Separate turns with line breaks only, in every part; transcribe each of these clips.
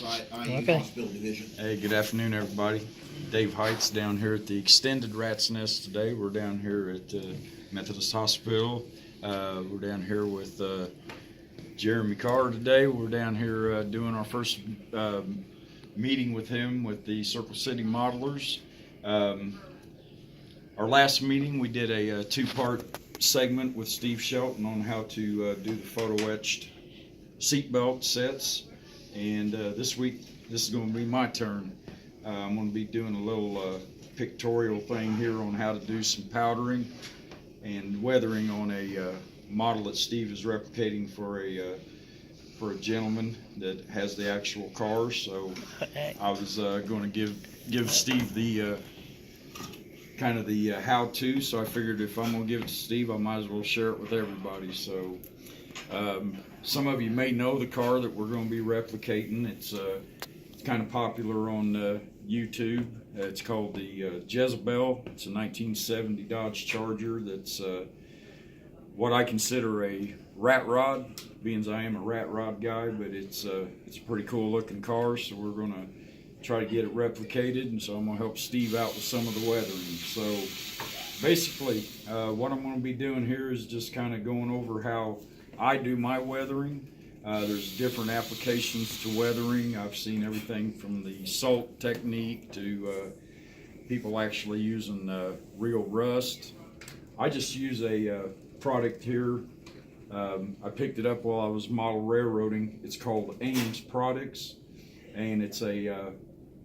Okay.
Hospital Division.
Hey, good afternoon, everybody. Dave Heights down here at the Extended Rat's Nest today. We're down here at Methodist Hospital. We're down here with Jeremy Carr today. We're down here doing our first meeting with him with the Circle City Modelers. Our last meeting, we did a two-part segment with Steve Shelton on how to do the photo-etched seatbelt sets. And this week, this is going to be my turn. I'm going to be doing a little pictorial thing here on how to do some powdering and weathering on a model that Steve is replicating for a gentleman that has the actual car. So I was going to give Steve the kind of the how-to. So I figured if I'm going to give it to Steve, I might as well share it with everybody. So some of you may know the car that we're going to be replicating. It's kind of popular on YouTube. It's called the JEZEBEL. It's a 1970 Dodge Charger that's what I consider a rat rod, being as I am a rat rod guy, but it's a pretty cool looking car, so we're going to try to get it replicated, and so I'm going to help Steve out with some of the weathering. So basically what I'm going to be doing here is just kind of going over how I do my weathering. There's different applications to weathering. I've seen everything from the salt technique to people actually using real rust. I just use a product here. I picked it up while I was model railroading. It's called Ames Products, and it's a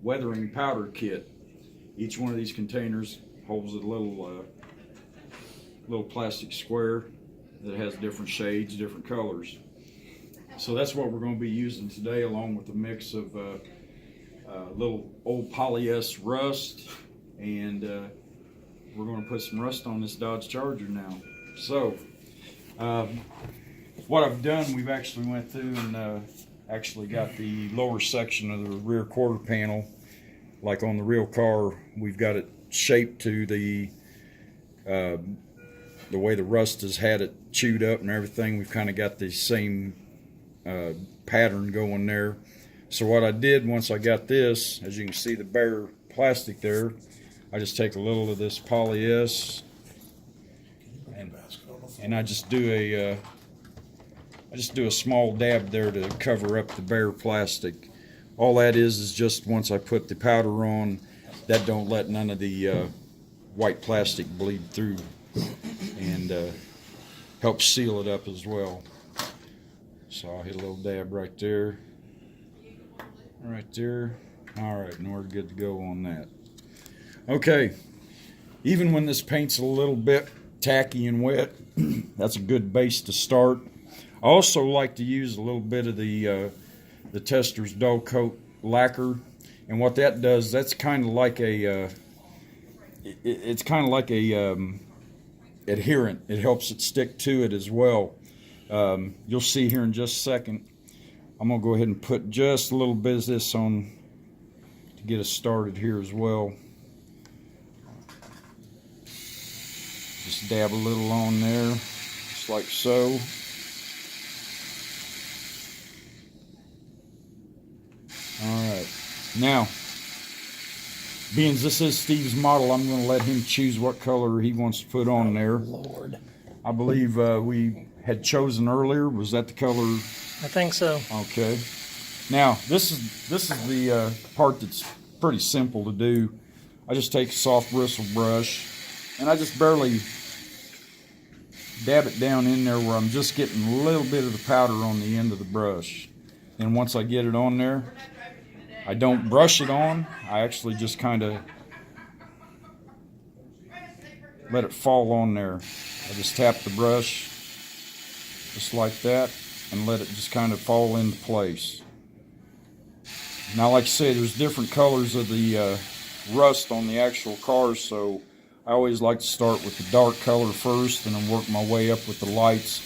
weathering powder kit. Each one of these containers holds a little plastic square that has different shades, different colors. So that's what we're going to be using today, along with a mix of little old polyester rust, and we're going to put some rust on this Dodge Charger now. So what I've done, we've actually went through and actually got the lower section of the rear quarter panel, like on the real car, we've got it shaped to the way the rust has had it chewed up and everything. We've kind of got the same pattern going there. So what I did once I got this, as you can see the bare plastic there, I just take a little of this polyester and I just do a small dab there to cover up the bare plastic. All that is just once I put the powder on, that don't let none of the white plastic bleed through, and helps seal it up as well. So I'll hit a little dab right there. Right there. Alright, and we're good to go on that. Okay, even when this paint's a little bit tacky and wet, that's a good base to start. I also like to use a little bit of the Tester's dull coat lacquer, and what that does, that's kind of like a it's kind of like a adherent. It helps it stick to it as well. You'll see here in just a second. I'm gonna go ahead and put just a little bit of this on to get us started here as well. Just dab a little on there, just like so. Alright, now, being this is Steve's model, I'm going to let him choose what color he wants to put on there.
Lord.
I believe we had chosen earlier. Was that the color?
I think so.
Okay. Now, this is the part that's pretty simple to do. I just take a soft bristle brush, and I just barely dab it down in there where I'm just getting a little bit of the powder on the end of the brush. And once I get it on there, I don't brush it on. I actually just kind of let it fall on there. I just tap the brush just like that and let it just kind of fall into place. Now, like I say, there's different colors of the rust on the actual cars, so I always like to start with the dark color first and then work my way up with the lights.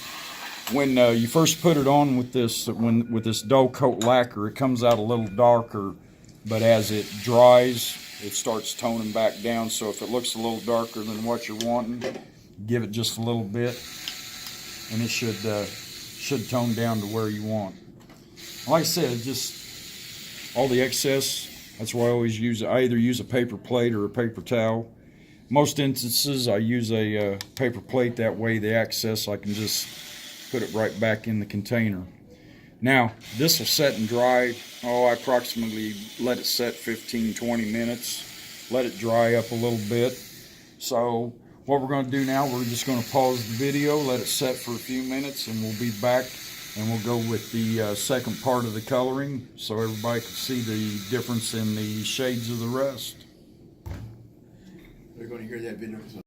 When you first put it on with this dull coat lacquer, it comes out a little darker, but as it dries, it starts toning back down. So if it looks a little darker than what you're wanting, give it just a little bit, and it should tone down to where you want. Like I said, just all the excess. That's why I always I either use a paper plate or a paper towel. Most instances I use a paper plate, that way the excess I can just put it right back in the container. Now this will set and dry, I approximately let it set 15-20 minutes, let it dry up a little bit. So what we're going to do now, we're just going to pause the video, let it set for a few minutes, and we'll be back and we'll go with the second part of the coloring so everybody can see the difference in the shades of the rest.
They're going to hear that video.